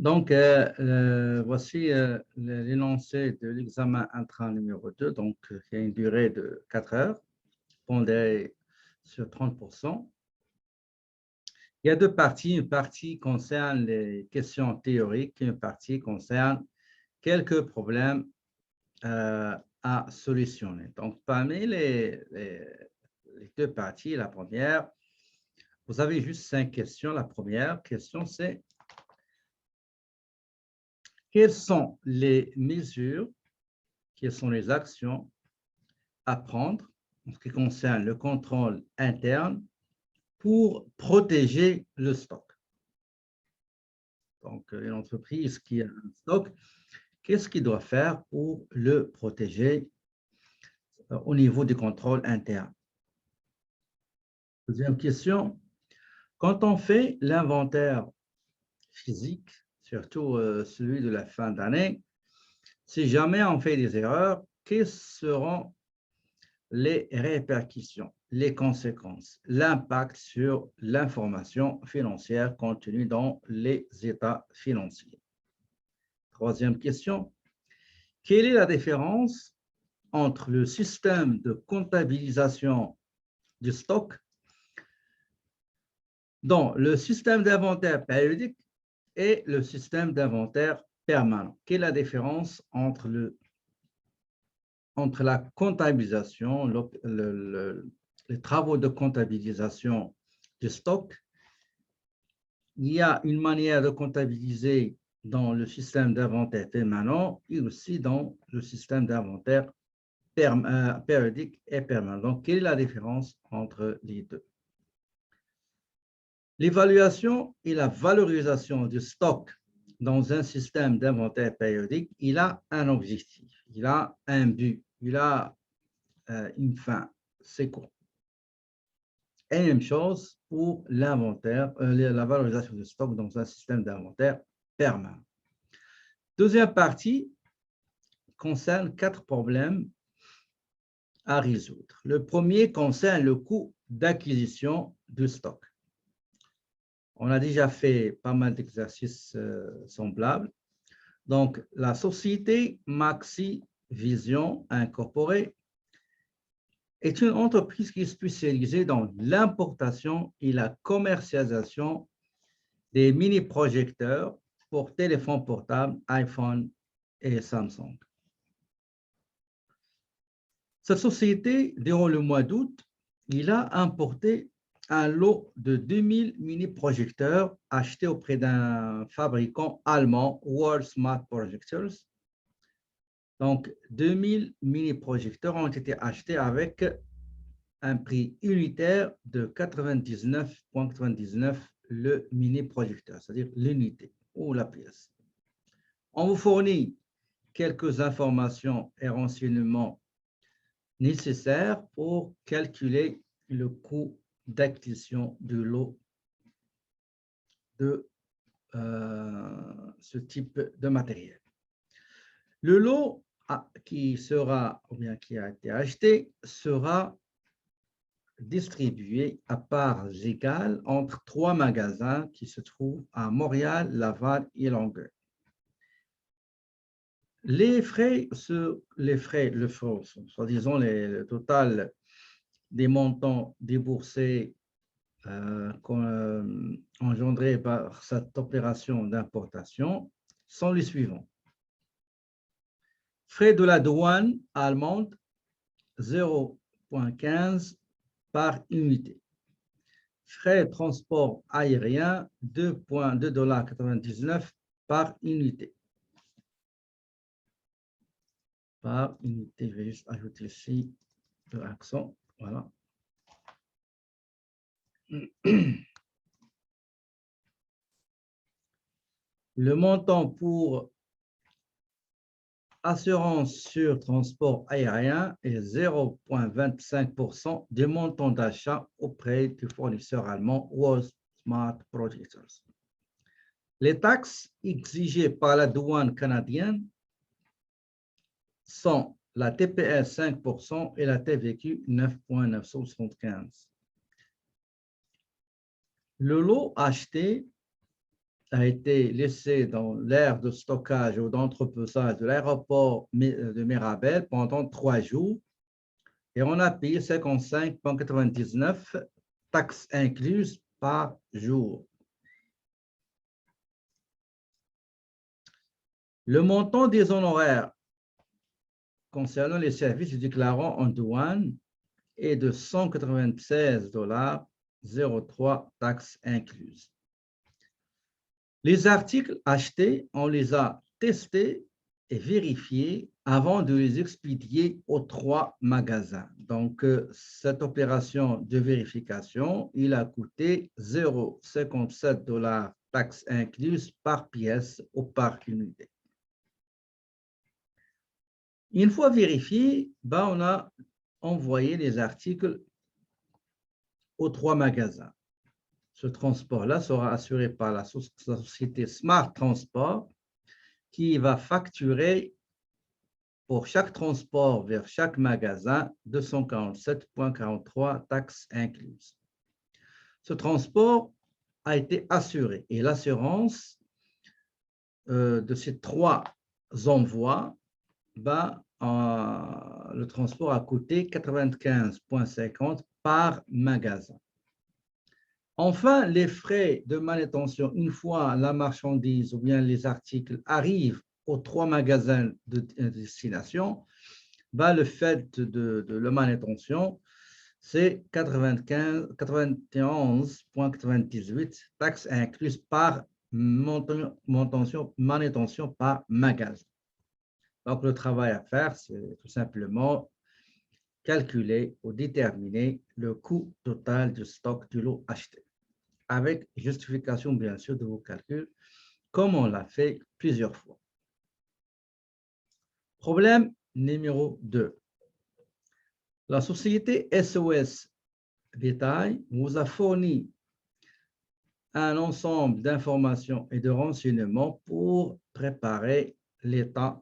Donc, voici l'énoncé de l'examen intrant numéro 2, donc qui a une durée de 4 heures, pondérée sur 30%. Il y a deux parties. Une partie concerne les questions théoriques, une partie concerne quelques problèmes à solutionner. Donc, parmi les deux parties, la première, vous avez juste 5 questions. La première question, c'est quelles sont les mesures, quelles sont les actions à prendre en ce qui concerne le contrôle interne pour protéger le stock. Donc, une entreprise qui a un stock, qu'est-ce qu'il doit faire pour le protéger au niveau du contrôle interne? Deuxième question, quand on fait l'inventaire physique, surtout celui de la fin d'année, si jamais on fait des erreurs, quelles seront les répercussions, les conséquences, l'impact sur l'information financière contenue dans les états financiers? Troisième question, quelle est la différence entre le système de comptabilisation du stock dans le système d'inventaire périodique et le système d'inventaire permanent? Quelle est la différence entre la comptabilisation, les travaux de comptabilisation du stock? Il y a une manière de comptabiliser dans le système d'inventaire permanent et aussi dans le système d'inventaire périodique et permanent. Donc, quelle est la différence entre les deux? L'évaluation et la valorisation du stock dans un système d'inventaire périodique, il a un objectif, il a un but, il a une fin, c'est quoi? Et même chose pour l'inventaire, la valorisation du stock dans un système d'inventaire permanent. Deuxième partie concerne 4 problèmes à résoudre. Le premier concerne le coût d'acquisition du stock. On a déjà fait pas mal d'exercices semblables. Donc, la société Maxi Vision Incorporée est une entreprise qui est spécialisée dans l'importation et la commercialisation des mini-projecteurs pour téléphones portables, iPhone et Samsung. Cette société, durant le mois d'août, il a importé un lot de 2000 mini-projecteurs achetés auprès d'un fabricant allemand, World Smart Projectors. Donc, 2000 mini-projecteurs ont été achetés avec un prix unitaire de 99,99 le mini-projecteur, c'est-à-dire l'unité ou la pièce. On vous fournit quelques informations et renseignements nécessaires pour calculer le coût d'acquisition du lot de ce type de matériel. Le lot qui sera, ou bien qui a été acheté, sera distribué à parts égales entre 3 magasins qui se trouvent à Montréal, Laval et Longueuil. Les frais, soi-disant le total des montants déboursés engendrés par cette opération d'importation sont les suivants. Frais de la douane allemande, 0,15 par unité. Frais de transport aérien, 2,99 $ par unité. Par unité, je vais juste ajouter ici l'accent, voilà. Le montant pour assurance sur transport aérien est 0,25% du montant d'achat auprès du fournisseur allemand World Smart Projectors. Les taxes exigées par la douane canadienne sont la TPS 5% et la TVQ 9,975. Le lot acheté a été laissé dans l'aire de stockage ou d'entreposage de l'aéroport de Mirabel pendant 3 jours et on a payé 55,99 taxes incluses par jour. Le montant des honoraires concernant les services déclarants en douane est de 196,03 taxes incluses. Les articles achetés, on les a testés et vérifiés avant de les expédier aux 3 magasins. Donc, cette opération de vérification, il a coûté 0,57 $ taxes incluses par pièce ou par unité. Une fois vérifié, on a envoyé les articles aux 3 magasins. Ce transport-là sera assuré par la société Smart Transport qui va facturer pour chaque transport vers chaque magasin 247,43 taxes incluses. Ce transport a été assuré et l'assurance de ces 3 envois, le transport a coûté 95,50 par magasin. Enfin, les frais de manutention, une fois la marchandise ou bien les articles arrivent aux 3 magasins de destination, le fait de la manutention, c'est 91,98 taxes incluses par manutention par magasin. Donc, le travail à faire, c'est tout simplement calculer ou déterminer le coût total du stock du lot acheté, avec justification, bien sûr, de vos calculs, comme on l'a fait plusieurs fois. Problème numéro 2. La société SOS Détail vous a fourni un ensemble d'informations et de renseignements pour préparer l'état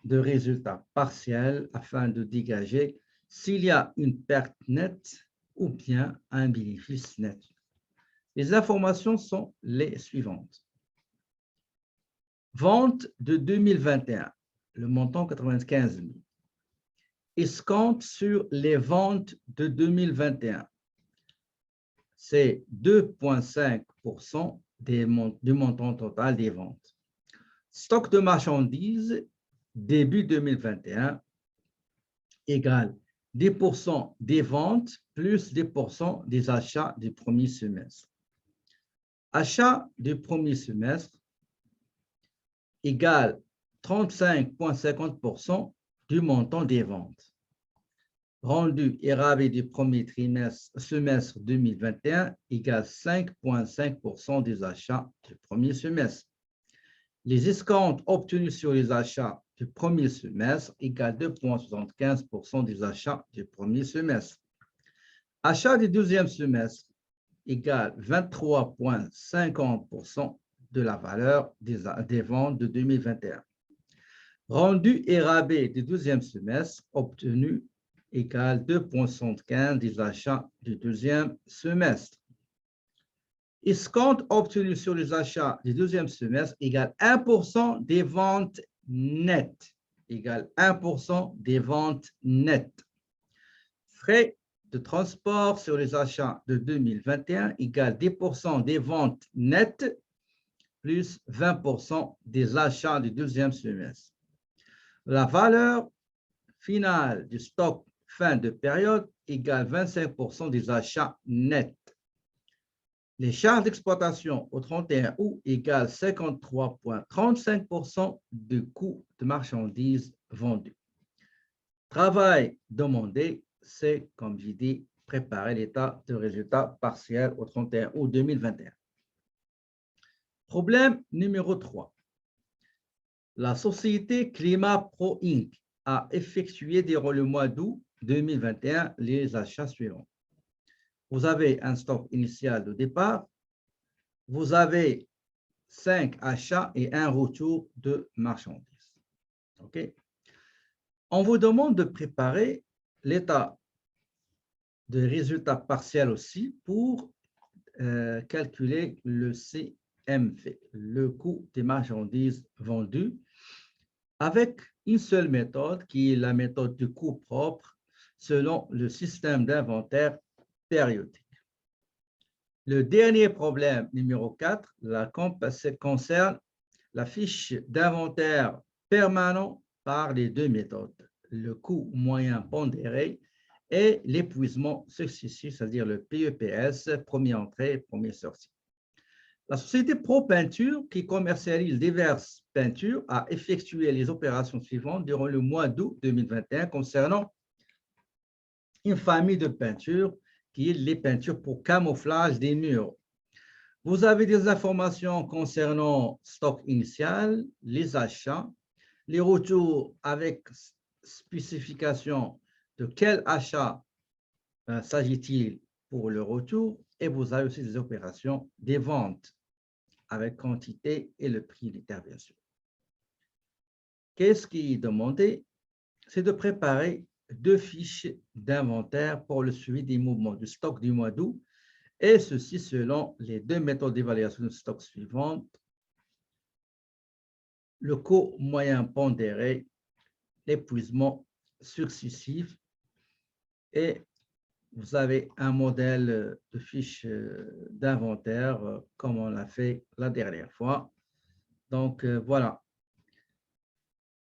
de résultat partiel afin de dégager s'il y a une perte nette ou bien un bénéfice net. Les informations sont les suivantes. Vente de 2021, le montant 95 000. Escompte sur les ventes de 2021. C'est 2,5% du montant total des ventes. Stock de marchandises, début 2021, égale 10% des ventes plus 10% des achats du premier semestre. Achat du premier semestre égale 35,50% du montant des ventes. Rendu et rabais du premier semestre 2021 égale 5,5% des achats du premier semestre. Les escomptes obtenus sur les achats du premier semestre égale 2,75% des achats du premier semestre. Achat du deuxième semestre égale 23,50% de la valeur des ventes de 2021. Rendu et rabais du deuxième semestre obtenu égale 2,75% des achats du deuxième semestre. Escompte obtenu sur les achats du deuxième semestre égale 1% des ventes nettes. Égale 1% des ventes nettes. Frais de transport sur les achats de 2021 égale 10% des ventes nettes plus 20% des achats du deuxième semestre. La valeur finale du stock fin de période égale 25% des achats nets. Les charges d'exploitation au 31 août égale 53,35% du coût de marchandises vendues. Travail demandé, c'est, comme j'ai dit, préparer l'état de résultat partiel au 31 août 2021. Problème numéro 3. La société Climat Pro Inc. a effectué durant le mois d'août 2021 les achats suivants. Vous avez un stock initial de départ, vous avez 5 achats et un retour de marchandises. Okay? On vous demande de préparer l'état de résultat partiel aussi pour calculer le CIR. MV, le coût des marchandises vendues, avec une seule méthode qui est la méthode du coût propre selon le système d'inventaire périodique. Le dernier problème, numéro 4, concerne la fiche d'inventaire permanent par les deux méthodes, le coût moyen pondéré et l'épuisement successif, c'est-à-dire le PEPS, première entrée, première sortie. La société Pro Peinture, qui commercialise diverses peintures, a effectué les opérations suivantes durant le mois d'août 2021 concernant une famille de peintures qui est les peintures pour camouflage des murs. Vous avez des informations concernant stock initial, les achats, les retours avec spécification de quel achat s'agit-il pour le retour, et vous avez aussi des opérations des ventes avec quantité et le prix d'intervention. Qu'est-ce qui est demandé? C'est de préparer deux fiches d'inventaire pour le suivi des mouvements du stock du mois d'août, et ceci selon les deux méthodes d'évaluation de stock suivantes, le coût moyen pondéré, l'épuisement successif, et vous avez un modèle de fiche d'inventaire comme on l'a fait la dernière fois. Donc, voilà.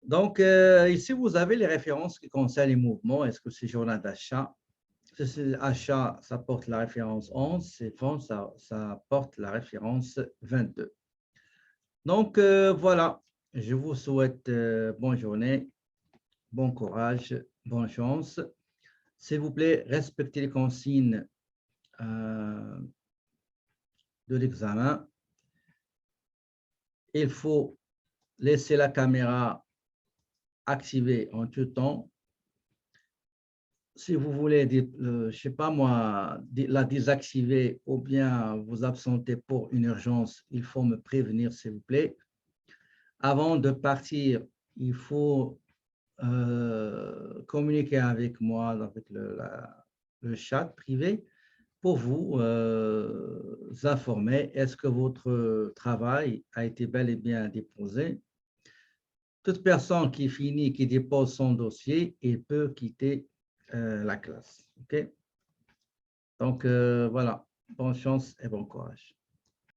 Donc, ici, vous avez les références qui concernent les mouvements. Est-ce que c'est journal d'achat? Si c'est achat, ça porte la référence 11. C'est vente, ça porte la référence 22. Donc, voilà. Je vous souhaite bonne journée, bon courage, bonne chance. S'il vous plaît, respectez les consignes de l'examen. Il faut laisser la caméra activée en tout temps. Si vous voulez, je ne sais pas moi, la désactiver ou bien vous absenter pour une urgence, il faut me prévenir, s'il vous plaît. Avant de partir, il faut communiquer avec moi, avec le chat privé, pour vous informer, est-ce que votre travail a été bel et bien déposé? Toute personne qui finit, qui dépose son dossier, il peut quitter la classe. OK? Donc, voilà. Bonne chance et bon courage.